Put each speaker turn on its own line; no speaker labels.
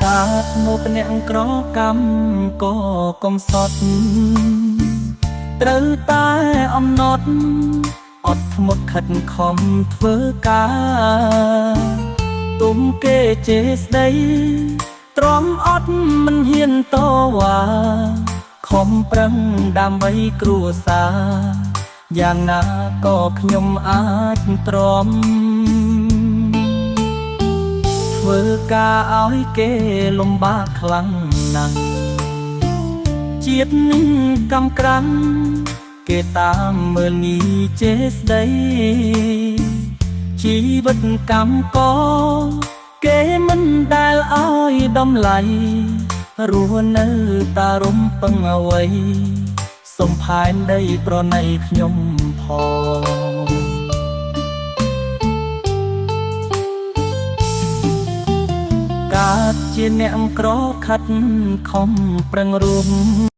កើតមកអ្នកក្រកម្មក៏កុំសត់ត្រូវតែអំណត់អត់ធ្មត់ខិតខំធ្វើការទុំគេជេរស្ដីទ្រាំអត់មិនហ៊ានតវ៉ាខំប្រឹងដើម្បីគ្រួសារយ៉ាងណាក៏ខ្ញុំអាចទ្រាំធ្វើការឲ្យគេលំបាកខ្លាំងណាស់ជាតិកំក្រាំងគេតាមមើលងាយជេរស្ដីជីវិតកម្មកគេមិនដែលឲ្យតម្លៃរស់នៅតារំពឹងអ្វីសំផែនដីប្រណីខ្ញុំផងកើតជាអ្នកក្រខិតខំប្រឹងរួម